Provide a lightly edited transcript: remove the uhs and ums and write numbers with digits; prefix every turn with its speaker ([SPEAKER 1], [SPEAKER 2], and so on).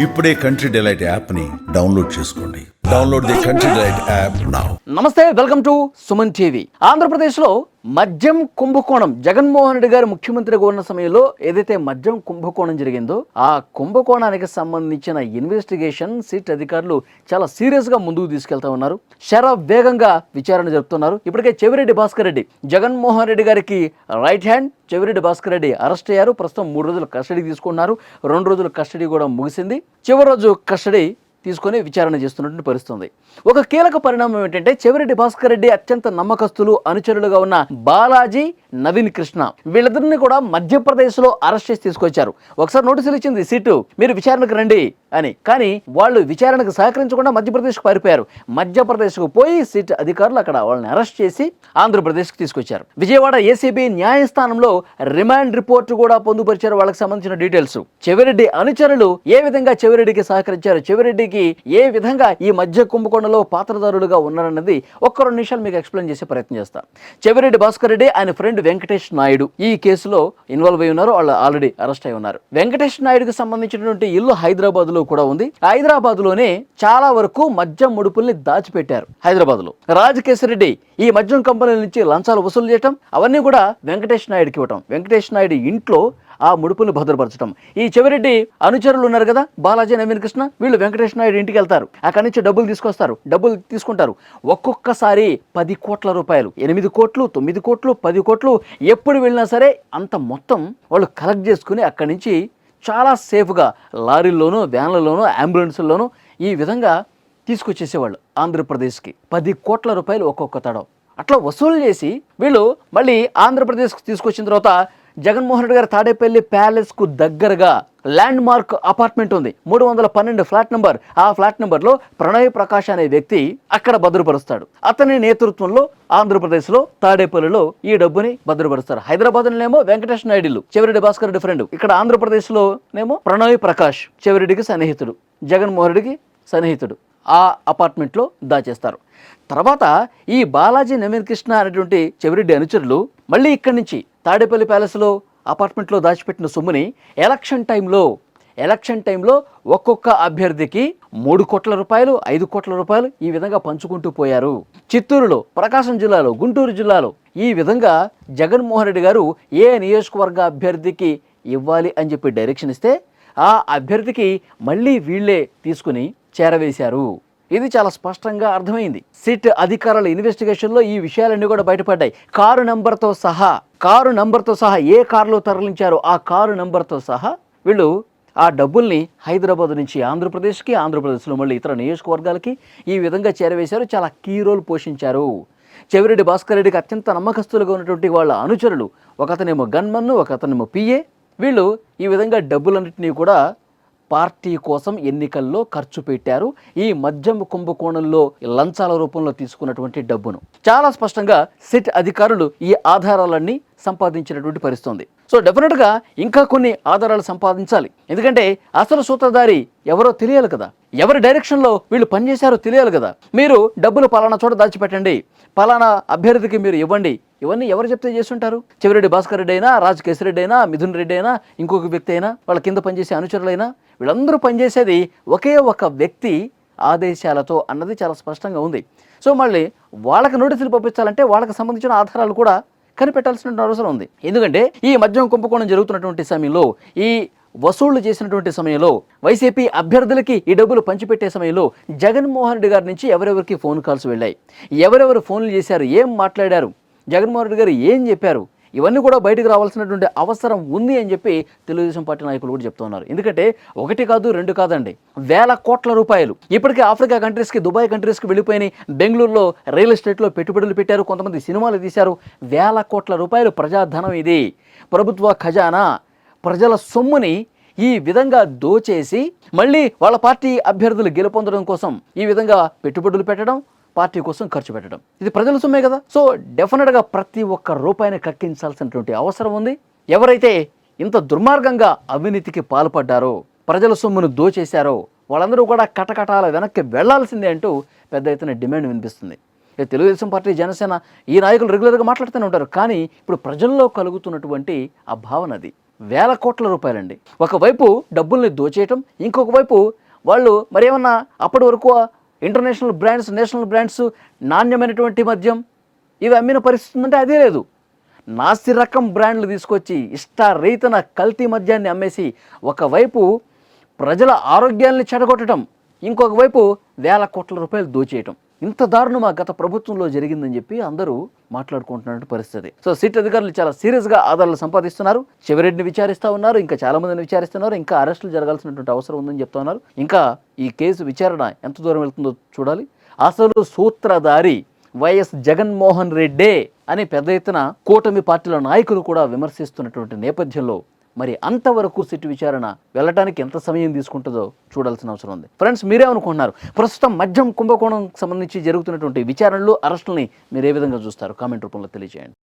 [SPEAKER 1] ఇప్పుడే country delight యాప్ని download చేసుకోండి. Download the country delight app now.
[SPEAKER 2] నమస్తే, వెల్కమ్ టు సుమన్ టీవీ. ఆంధ్రప్రదేశ్లో మద్యం కుంభకోణం జగన్మోహన్ రెడ్డి గారు ముఖ్యమంత్రిగా ఉన్న సమయంలో ఏదైతే మద్యం కుంభకోణం జరిగిందో ఆ కుంభకోణానికి సంబంధించిన ఇన్వెస్టిగేషన్ సిట్ అధికారులు చాలా సీరియస్ గా ముందుకు తీసుకెళ్తా ఉన్నారు. వేగంగా విచారణ జరుపుతున్నారు. ఇప్పటికే చెవిరెడ్డి భాస్కర్ రెడ్డి జగన్మోహన్ రెడ్డి గారికి right hand Chevireddy Bhaskar Reddy arrest అయ్యారు. ప్రస్తుతం 3 రోజులు కస్టడీకి తీసుకున్నారు. 2 రోజుల కస్టడీ కూడా ముగిసింది. చివరి రోజు కస్టడీ తీసుకొని విచారణ చేస్తున్నటువంటి పరిస్థితుంది. ఒక కీలక పరిణామం ఏంటంటే చెవిరెడ్డి భాస్కర్ రెడ్డి అత్యంత నమ్మకస్తులు అనుచరులుగా ఉన్న బాలాజీ, నవీన్ కృష్ణ వీళ్ళిద్దరిని కూడా మధ్యప్రదేశ్లో అరెస్ట్ చేసి తీసుకొచ్చారు. ఒకసారి నోటీసులు ఇచ్చింది సిట్, మీరు విచారణకు రండి అని. కానీ వాళ్ళు విచారణకు సహకరించకుండా మధ్యప్రదేశ్కు పారిపోయారు. మధ్యప్రదేశ్కు పోయి సిట్ అధికారులు అక్కడ వాళ్ళని అరెస్ట్ చేసి ఆంధ్రప్రదేశ్కి తీసుకొచ్చారు. విజయవాడ ఏసీబీ న్యాయస్థానంలో రిమాండ్ రిపోర్ట్ కూడా పొందుపరిచారు. వాళ్ళకి సంబంధించిన డీటెయిల్స్, చెవిరెడ్డి అనుచరులు ఏ విధంగా చెవిరెడ్డికి సహకరించారు, చెవిరెడ్డికి ఏ విధంగా ఈ మధ్య కుంభకోణంలో పాత్రదారులుగా ఉన్నారన్నది ఒక్క 2 నిమిషాలు మీకు ఎక్స్ప్లెయిన్ చేసే ప్రయత్నం చేస్తా. చెవిరెడ్డి భాస్కర్ రెడ్డి ఆయన ఫ్రెండ్ వెంకటేష్ నాయుడు ఈ కేసులో ఇన్వాల్వ్ అయి ఉన్నారు. వాళ్ళు ఆల్రెడీ అరెస్ట్ అయి ఉన్నారు. వెంకటేష్ నాయుడుకి సంబంధించినటువంటి ఇల్లు హైదరాబాద్ లో కూడా ఉంది. హైదరాబాద్ లోనే చాలా వరకు మద్యం ముడుపుల్ని దాచిపెట్టారు. హైదరాబాద్ లో రాజకేశరెడ్డి ఈ మద్యం కంపెనీల నుంచి లంచాలు వసూలు చేయటం అవన్నీ కూడా వెంకటేష్ నాయుడుకి ఇవ్వటం, వెంకటేష్ నాయుడు ఇంట్లో ఆ ముడుపుల్ని భద్రపరచడం. ఈ చెవిరెడ్డి అనుచరులు ఉన్నారు కదా, బాలాజీ, నవీన్ కృష్ణ, వీళ్ళు వెంకటేష్ నాయుడు ఇంటికి వెళ్తారు. అక్కడి నుంచి డబ్బులు తీసుకొస్తారు, డబ్బులు తీసుకుంటారు. ఒక్కొక్కసారి 10 కోట్ల రూపాయలు, 8 కోట్లు, 9 కోట్లు, 10 కోట్లు, ఎప్పుడు వెళ్ళినా సరే అంత మొత్తం వాళ్ళు కలెక్ట్ చేసుకుని అక్కడి నుంచి చాలా సేఫ్గా లారీల్లోనూ, వ్యాన్లలోనూ, అంబులెన్స్లోనూ ఈ విధంగా తీసుకొచ్చేసేవాళ్ళు ఆంధ్రప్రదేశ్కి. 10 కోట్ల రూపాయలు ఒక్కొక్క తడం అట్లా వసూలు చేసి వీళ్ళు మళ్ళీ ఆంధ్రప్రదేశ్కి తీసుకొచ్చిన తర్వాత జగన్మోహన్ రెడ్డి గారు తాడేపల్లి ప్యాలెస్కు దగ్గరగా ల్యాండ్ మార్క్ అపార్ట్మెంట్ ఉంది, 312 ఫ్లాట్ నెంబర్. ఆ ఫ్లాట్ నెంబర్లో ప్రణయ్ ప్రకాష్ అనే వ్యక్తి అక్కడ భద్రపరుస్తాడు. అతని నేతృత్వంలో ఆంధ్రప్రదేశ్లో తాడేపల్లిలో ఈ డబ్బుని భద్రపరుస్తారు. హైదరాబాద్లోనేమో వెంకటేష్ నాయుడు చెవిరెడ్డి భాస్కర్ రెడ్డి ఫ్రెండ్, ఇక్కడ ఆంధ్రప్రదేశ్లోనేమో ప్రణయ్ ప్రకాష్ చెవిరెడ్డికి సన్నిహితుడు, జగన్మోహన్ రెడ్డికి సన్నిహితుడు. ఆ అపార్ట్మెంట్లో దాచేస్తారు. తర్వాత ఈ బాలాజీ, నవీన్ కృష్ణ అనేటువంటి చెవిరెడ్డి అనుచరులు మళ్ళీ ఇక్కడి నుంచి తాడేపల్లి ప్యాలెస్లో అపార్ట్మెంట్లో దాచిపెట్టిన సొమ్ముని ఎలక్షన్ టైంలో ఒక్కొక్క అభ్యర్థికి 3 కోట్ల రూపాయలు, 5 కోట్ల రూపాయలు ఈ విధంగా పంచుకుంటూ పోయారు. చిత్తూరులో, ప్రకాశం జిల్లాలో, గుంటూరు జిల్లాలో ఈ విధంగా జగన్మోహన్ రెడ్డి గారు ఏ నియోజకవర్గ అభ్యర్థికి ఇవ్వాలి అని చెప్పి డైరెక్షన్ ఇస్తే ఆ అభ్యర్థికి మళ్ళీ వీళ్ళే తీసుకుని చేరవేశారు. ఇది చాలా స్పష్టంగా అర్థమైంది. సిట్ అధికారుల ఇన్వెస్టిగేషన్లో ఈ విషయాలన్నీ కూడా బయటపడ్డాయి. కారు నంబర్తో సహా ఏ కారులో తరలించారో ఆ కారు నంబర్తో సహా వీళ్ళు ఆ డబ్బుల్ని హైదరాబాద్ నుంచి ఆంధ్రప్రదేశ్లో మళ్ళీ ఇతర నియోజకవర్గాలకి ఈ విధంగా చేరవేశారు. చాలా కీ రోల్ పోషించారు. చెవిరెడ్డి భాస్కర్ రెడ్డికి అత్యంత నమ్మకస్తులుగా ఉన్నటువంటి వాళ్ళ అనుచరులు, ఒకతనేమో గన్మన్ను, ఒకతనేమో పిఏ, వీళ్ళు ఈ విధంగా డబ్బులన్నింటినీ కూడా పార్టీ కోసం ఎన్నికల్లో ఖర్చు పెట్టారు. ఈ మద్యం కుంభకోణంలో లంచాల రూపంలో తీసుకున్నటువంటి డబ్బును చాలా స్పష్టంగా సిట్ అధికారులు ఈ ఆధారాలన్నీ సంపాదించినటువంటి పరిస్థితుంది. సో డెఫినెట్గా ఇంకా కొన్ని ఆధారాలు సంపాదించాలి. ఎందుకంటే అసలు సూత్రధారి ఎవరో తెలియాలి కదా, ఎవరి డైరెక్షన్లో వీళ్ళు పనిచేశారో తెలియాలి కదా. మీరు డబ్బులు పలానా చోట దాచిపెట్టండి, పలానా అభ్యర్థికి మీరు ఇవ్వండి, ఇవన్నీ ఎవరు చెప్తే చేస్తుంటారు? చెవిరెడ్డి భాస్కర్ రెడ్డి అయినా, రాజకేశరెడ్డి అయినా, మిథున్ రెడ్డి అయినా, ఇంకొక వ్యక్తి అయినా, వాళ్ళ కింద పనిచేసే అనుచరులైనా, వీళ్ళందరూ పనిచేసేది ఒకే ఒక వ్యక్తి ఆదేశాలతో అన్నది చాలా స్పష్టంగా ఉంది. సో మళ్ళీ వాళ్ళకి నోటీసులు పంపించాలంటే వాళ్ళకి సంబంధించిన ఆధారాలు కూడా కనిపెట్టాల్సిన అవసరం ఉంది. ఎందుకంటే ఈ మద్యం కుంభకోణం జరుగుతున్నటువంటి సమయంలో, ఈ వసూళ్లు చేసినటువంటి సమయంలో, వైసీపీ అభ్యర్థులకి ఈ డబ్బులు పంచిపెట్టే సమయంలో జగన్మోహన్ రెడ్డి గారి నుంచి ఎవరెవరికి ఫోన్ కాల్స్ వెళ్ళాయి, ఎవరెవరు ఫోన్లు చేశారు, ఏం మాట్లాడారు, జగన్మోహన్ రెడ్డి గారు ఏం చెప్పారు, ఇవన్నీ కూడా బయటకు రావాల్సినటువంటి అవసరం ఉంది అని చెప్పి తెలుగుదేశం పార్టీ నాయకులు కూడా చెప్తున్నారు. ఎందుకంటే 1 కాదు 2 కాదండి, వేల కోట్ల రూపాయలు ఇప్పటికే ఆఫ్రికా కంట్రీస్కి, దుబాయ్ కంట్రీస్కి వెళ్ళిపోయినాయి. బెంగళూరులో రియల్ ఎస్టేట్లో పెట్టుబడులు పెట్టారు, కొంతమంది సినిమాలు తీశారు. వేల కోట్ల రూపాయలు ప్రజాధనం ఇది. ప్రభుత్వ ఖజానా ప్రజల సొమ్ముని ఈ విధంగా దోచేసి మళ్ళీ వాళ్ళ పార్టీ అభ్యర్థులు గెలుపొందడం కోసం ఈ విధంగా పెట్టుబడులు పెట్టడం, పార్టీ కోసం ఖర్చు పెట్టడం, ఇది ప్రజల సొమ్మే కదా. సో డెఫినెట్గా ప్రతి ఒక్క రూపాయిని కక్కించాల్సినటువంటి అవసరం ఉంది. ఎవరైతే ఇంత దుర్మార్గంగా అవినీతికి పాల్పడ్డారో, ప్రజల సొమ్మును దోచేశారో వాళ్ళందరూ కూడా కటకటాల వెనక్కి వెళ్లాల్సిందే అంటూ పెద్ద ఎత్తున డిమాండ్ వినిపిస్తుంది. తెలుగుదేశం పార్టీ, జనసేన ఈ నాయకులు రెగ్యులర్గా మాట్లాడుతూనే ఉంటారు. కానీ ఇప్పుడు ప్రజల్లో కలుగుతున్నటువంటి ఆ భావన అది. వేల కోట్ల రూపాయలండి. ఒకవైపు డబ్బుల్ని దోచేయటం, ఇంకొక వైపు వాళ్ళు మరేమన్నా అప్పటి వరకు ఇంటర్నేషనల్ బ్రాండ్స్, నేషనల్ బ్రాండ్స్, నాణ్యమైనటువంటి మద్యం ఇవి అమ్మిన పరిస్థితి ఉందంటే అదే లేదు. నాసి రకం బ్రాండ్లు తీసుకొచ్చి ఇష్టారీతన కల్తీ మద్యాన్ని అమ్మేసి ఒకవైపు ప్రజల ఆరోగ్యాన్ని చెడగొట్టడం, ఇంకొక వైపు వేల కోట్ల రూపాయలు దోచేయటం. ఇంత దారుణం ఆ గత ప్రభుత్వంలో జరిగిందని చెప్పి అందరూ మాట్లాడుకుంటున్న పరిస్థితి. సో సిట్ అధికారులు చాలా సీరియస్గా ఆధారాలు సంపాదిస్తున్నారు. చెవిరెడ్డిని విచారిస్తూ ఉన్నారు, ఇంకా చాలా మందిని విచారిస్తున్నారు, ఇంకా అరెస్టులు జరగాల్సినటువంటి అవసరం ఉందని చెప్తా ఉన్నారు. ఇంకా ఈ కేసు విచారణ ఎంత దూరం వెళ్తుందో చూడాలి. అసలు సూత్రధారి వైఎస్ జగన్మోహన్ రెడ్డే అని పెద్ద ఎత్తున కూటమి పార్టీల నాయకులు కూడా విమర్శిస్తున్నటువంటి నేపథ్యంలో మరి అంతవరకు సిట్ విచారణ వెళ్ళడానికి ఎంత సమయం తీసుకుంటుందో చూడాల్సిన అవసరం ఉంది. ఫ్రెండ్స్, మీరేమనుకుంటున్నారు? ప్రస్తుతం మద్యం కుంభకోణం సంబంధించి జరుగుతున్నటువంటి విచారణలు, అరెస్టులని మీరు ఏ విధంగా చూస్తారు? కామెంట్ రూపంలో తెలియజేయండి.